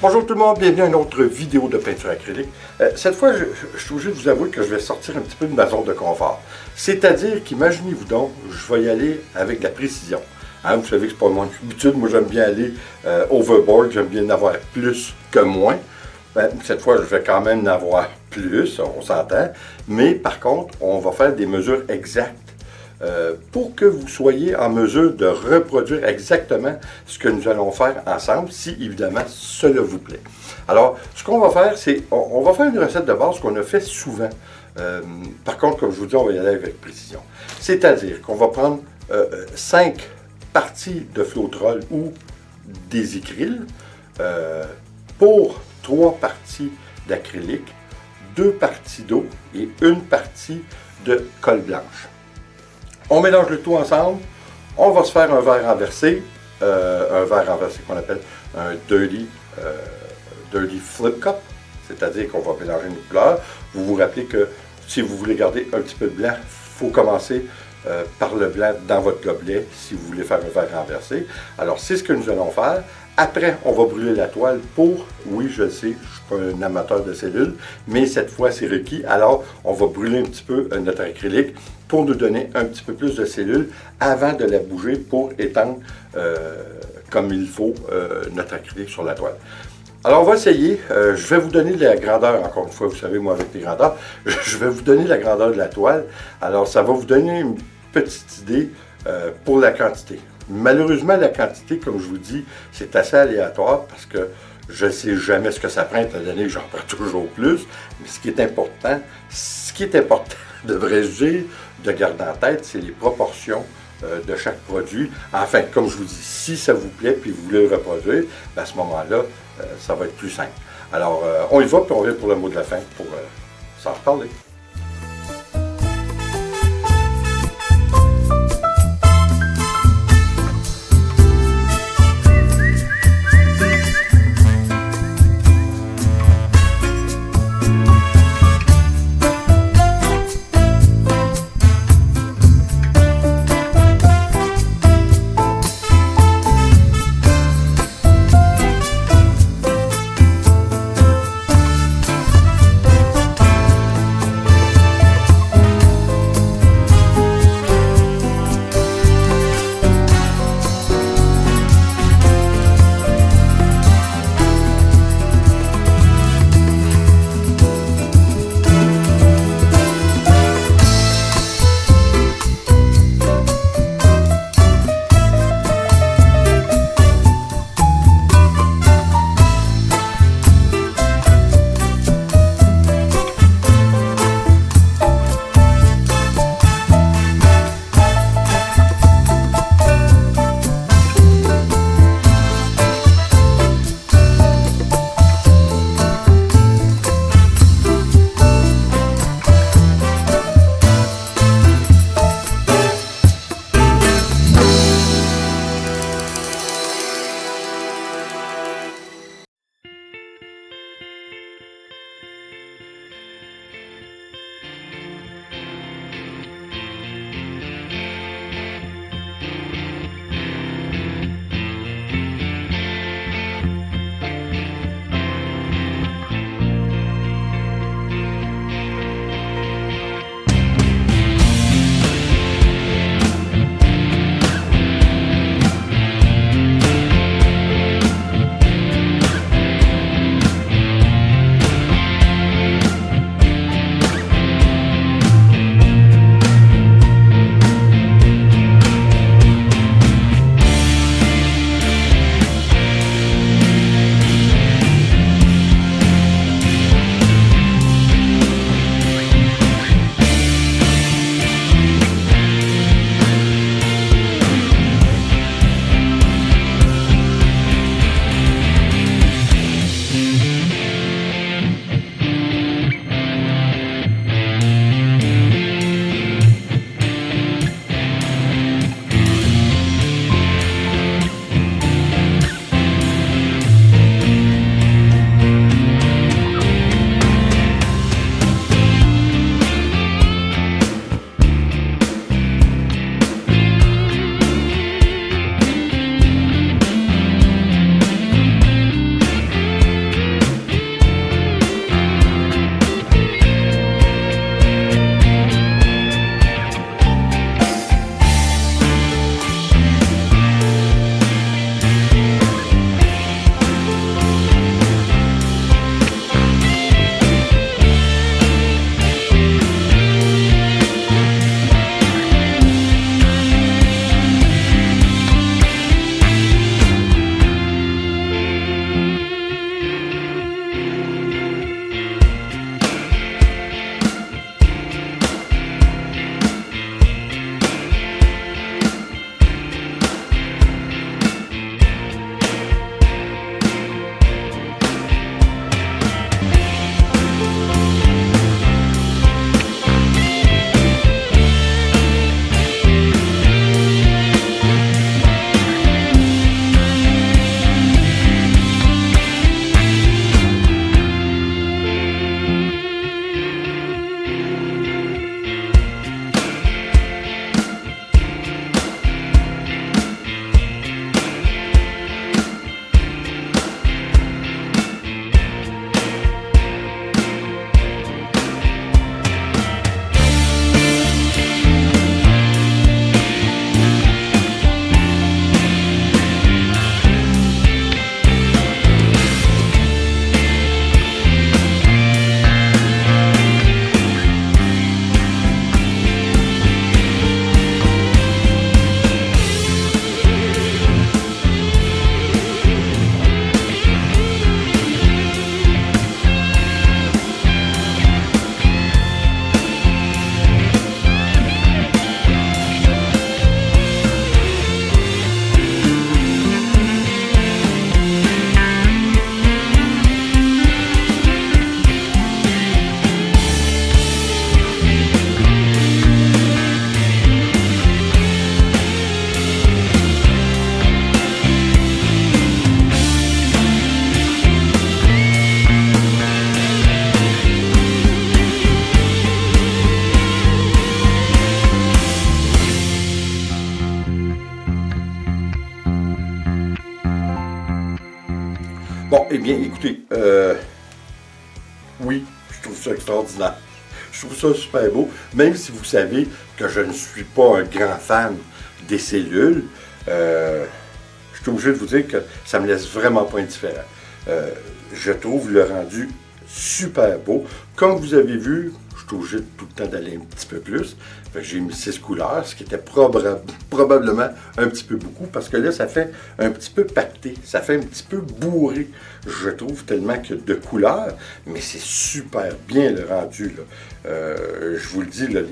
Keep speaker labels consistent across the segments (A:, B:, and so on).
A: Bonjour tout le monde, bienvenue à une autre vidéo de peinture acrylique. Cette fois, je suis obligé de vous avouer que je vais sortir un petit peu de ma zone de confort. C'est-à-dire qu'imaginez-vous donc, je vais y aller avec de la précision. Hein, vous savez que c'est pas mon habitude, moi j'aime bien aller overboard, j'aime bien en avoir plus que moins. Cette fois, je vais quand même en avoir plus, on s'entend. Mais par contre, on va faire des mesures exactes. Pour que vous soyez en mesure de reproduire exactement ce que nous allons faire ensemble, si évidemment cela vous plaît. Alors, ce qu'on va faire, c'est, on va faire une recette de base qu'on a fait souvent. Par contre, comme je vous dis, on va y aller avec précision. C'est-à-dire qu'on va prendre 5 parties de Floetrol ou des acryles pour 3 parties d'acrylique, 2 parties d'eau et 1 partie de colle blanche. On mélange le tout ensemble, on va se faire un verre renversé qu'on appelle un dirty flip cup, c'est-à-dire qu'on va mélanger une couleur. Vous vous rappelez que si vous voulez garder un petit peu de blanc, il faut commencer par le blanc dans votre gobelet si vous voulez faire un verre renversé. Alors c'est ce que nous allons faire. Après, on va brûler la toile pour, oui je le sais, je ne suis pas un amateur de cellules, mais cette fois c'est requis. Alors on va brûler un petit peu notre acrylique pour nous donner un petit peu plus de cellules avant de la bouger pour étendre comme il faut notre acrylique sur la toile. Alors on va essayer, je vais vous donner la grandeur, encore une fois, vous savez moi avec les grandeurs, je vais vous donner la grandeur de la toile. Alors ça va vous donner une petite idée pour la quantité. Malheureusement, la quantité, comme je vous dis, c'est assez aléatoire parce que je ne sais jamais ce que ça prend, étant donné que j'en prends toujours plus. Mais ce qui est important, devrais-je dire, de garder en tête, c'est les proportions de chaque produit. Enfin, comme je vous dis, si ça vous plaît et vous voulez le reproduire, à ce moment-là, ça va être plus simple. Alors, on y va, puis on revient pour le mot de la fin pour s'en reparler. bien, écoutez, oui, je trouve ça extraordinaire. Je trouve ça super beau, même si vous savez que je ne suis pas un grand fan des cellules. Je suis obligé de vous dire que ça me laisse vraiment pas indifférent. Je trouve le rendu super beau. Comme vous avez vu, je suis obligé tout le temps d'aller un petit peu plus. J'ai mis 6 couleurs, ce qui était probablement un petit peu beaucoup, parce que là, ça fait un petit peu pacté, ça fait un petit peu bourré, je trouve, tellement que de couleurs, mais c'est super bien le rendu, là. Je vous le dis, là,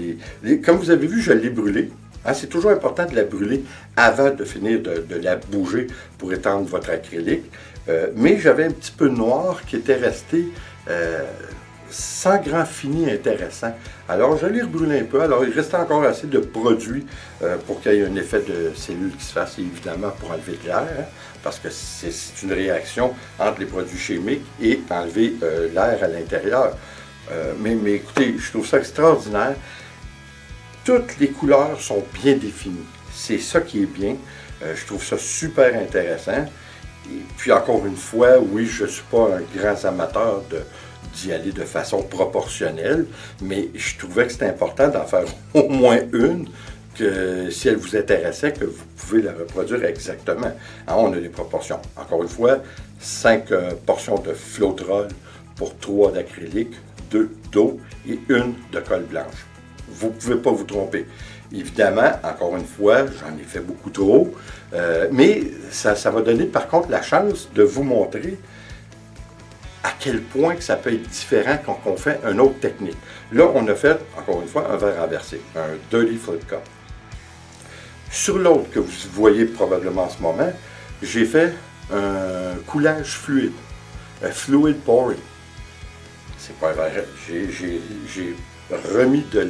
A: comme vous avez vu, je l'ai brûlé. Hein, c'est toujours important de la brûler avant de finir de la bouger pour étendre votre acrylique. Mais j'avais un petit peu de noir qui était resté sans grand fini intéressant. Alors, je l'ai rebrûlé un peu. Alors, il restait encore assez de produit pour qu'il y ait un effet de cellule qui se fasse, évidemment, pour enlever de l'air, hein, parce que c'est une réaction entre les produits chimiques et enlever l'air à l'intérieur. Mais écoutez, je trouve ça extraordinaire. Toutes les couleurs sont bien définies. C'est ça qui est bien. Je trouve ça super intéressant. Et puis encore une fois, oui, je ne suis pas un grand amateur d'y aller de façon proportionnelle, mais je trouvais que c'était important d'en faire au moins une, que si elle vous intéressait, que vous pouvez la reproduire exactement. Hein, on a les proportions. Encore une fois, 5 portions de Floetrol pour 3 d'acrylique, 2 d'eau et 1 de colle blanche. Vous ne pouvez pas vous tromper. Évidemment, encore une fois, j'en ai fait beaucoup trop, mais ça va donner par contre la chance de vous montrer à quel point que ça peut être différent quand on fait une autre technique. Là, on a fait, encore une fois, un verre renversé, un Dirty Flip Cup. Sur l'autre que vous voyez probablement en ce moment, j'ai fait un coulage fluide, un fluid pouring. C'est pas un verre, j'ai remis de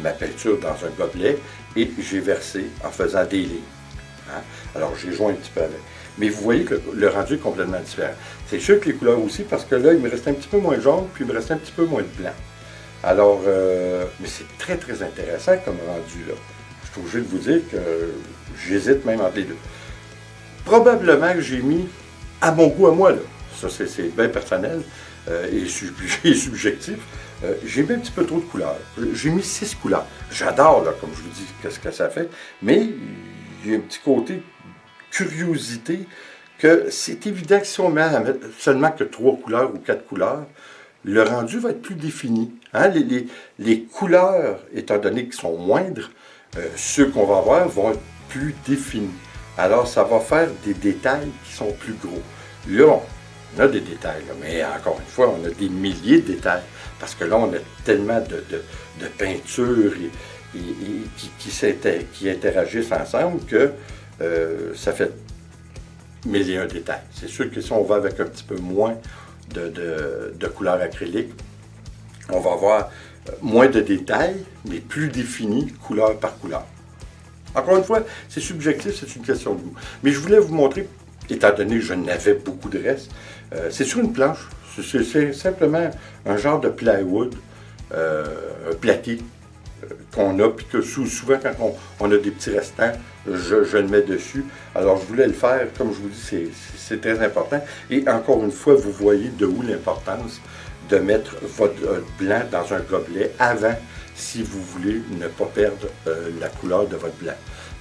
A: ma peinture dans un gobelet et j'ai versé en faisant des lignes. Hein? Alors, j'ai joint un petit peu avec. Mais vous voyez que le rendu est complètement différent. C'est sûr que les couleurs aussi, parce que là, il me restait un petit peu moins de jaune, puis il me restait un petit peu moins de blanc. Alors, mais c'est très, très intéressant comme rendu, là. Je suis obligé de vous dire que j'hésite même entre les deux. Probablement que j'ai mis à mon goût à moi, là. Ça, c'est bien personnel et subjectif. J'ai mis un petit peu trop de couleurs. J'ai mis 6 couleurs. J'adore, là, comme je vous dis, qu'est-ce que ça fait. Mais il y a un petit côté curiosité que c'est évident que si on met à mettre seulement que 3 couleurs ou 4 couleurs, le rendu va être plus défini. Hein? Les couleurs, étant donné qu'ils sont moindres, ceux qu'on va avoir vont être plus définis. Alors, ça va faire des détails qui sont plus gros. Là, on a des détails, là, mais encore une fois, on a des milliers de détails. Parce que là, on a tellement de peintures qui interagissent ensemble que ça fait mille et un détails. C'est sûr que si on va avec un petit peu moins de couleur acrylique, on va avoir moins de détails, mais plus définis, couleur par couleur. Encore une fois, c'est subjectif, c'est une question de goût. Mais je voulais vous montrer, étant donné que je n'avais beaucoup de reste, c'est sur une planche. C'est simplement un genre de plywood, un plaqué qu'on a, puis que souvent quand on a des petits restants, je le mets dessus. Alors je voulais le faire, comme je vous dis, c'est très important. Et encore une fois, vous voyez de où l'importance de mettre votre blanc dans un gobelet avant, si vous voulez ne pas perdre la couleur de votre blanc.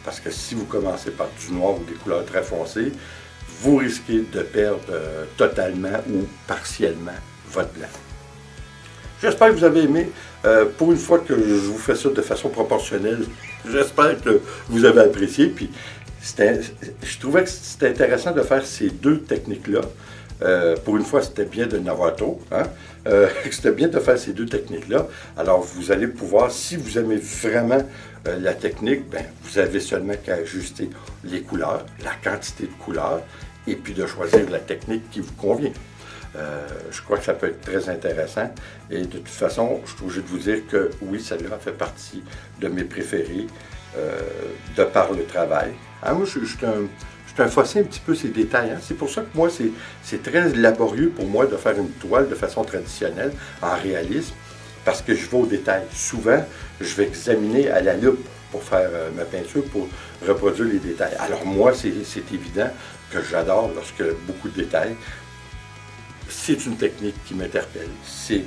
A: Parce que si vous commencez par du noir ou des couleurs très foncées, vous risquez de perdre totalement ou partiellement votre blanc. J'espère que vous avez aimé. Pour une fois que je vous fais ça de façon proportionnelle, j'espère que vous avez apprécié. Puis je trouvais que c'était intéressant de faire ces deux techniques-là. Pour une fois, c'était bien de n'avoir trop. Hein? C'était bien de faire ces deux techniques-là. Alors, vous allez pouvoir, si vous aimez vraiment la technique, ben, vous avez seulement qu'à ajuster les couleurs, la quantité de couleurs, et puis de choisir la technique qui vous convient. Je crois que ça peut être très intéressant. Et de toute façon, je suis obligé de vous dire que oui, celle-là fait partie de mes préférés de par le travail. Hein, moi, je suis un fossé un petit peu ces détails. Hein. C'est pour ça que moi, c'est très laborieux pour moi de faire une toile de façon traditionnelle, en réalisme, parce que je vais au détail. Souvent, je vais examiner à la loupe pour faire ma peinture, pour reproduire les détails. Alors moi, c'est évident que j'adore lorsque beaucoup de détails. c'est une technique qui m'interpelle. C'est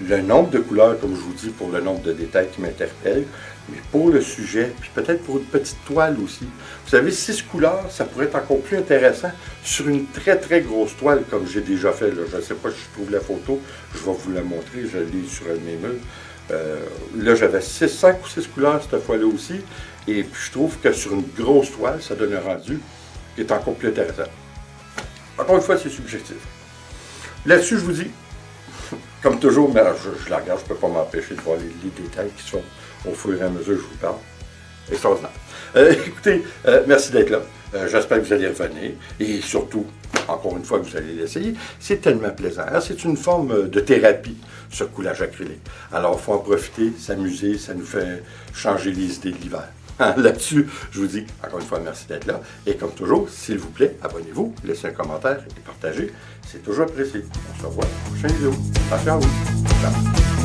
A: le nombre de couleurs, comme je vous dis, pour le nombre de détails qui m'interpelle, mais pour le sujet, puis peut-être pour une petite toile aussi. Vous savez, 6 couleurs, ça pourrait être encore plus intéressant sur une très très grosse toile, comme j'ai déjà fait. Là. Je ne sais pas si je trouve la photo, je vais vous la montrer, je l'ai sur un de mes murs. Là, j'avais 5 ou 6 couleurs cette fois-là aussi, et puis je trouve que sur une grosse toile, ça donne un rendu qui est encore plus intéressant. Encore une fois, c'est subjectif. Là-dessus, je vous dis, comme toujours, mais je la regarde, je ne peux pas m'empêcher de voir les détails qui sont au fur et à mesure que je vous parle. Extraordinaire. Écoutez, merci d'être là. J'espère que vous allez revenir. Et surtout, encore une fois, que vous allez l'essayer. C'est tellement plaisant. C'est une forme de thérapie, ce coulage acrylique. Alors, il faut en profiter, s'amuser, ça nous fait changer les idées de l'hiver. Là-dessus, je vous dis encore une fois merci d'être là. Et comme toujours, s'il vous plaît, abonnez-vous, laissez un commentaire et partagez. C'est toujours apprécié. On se revoit dans la prochaine vidéo. Attention à vous. Ciao.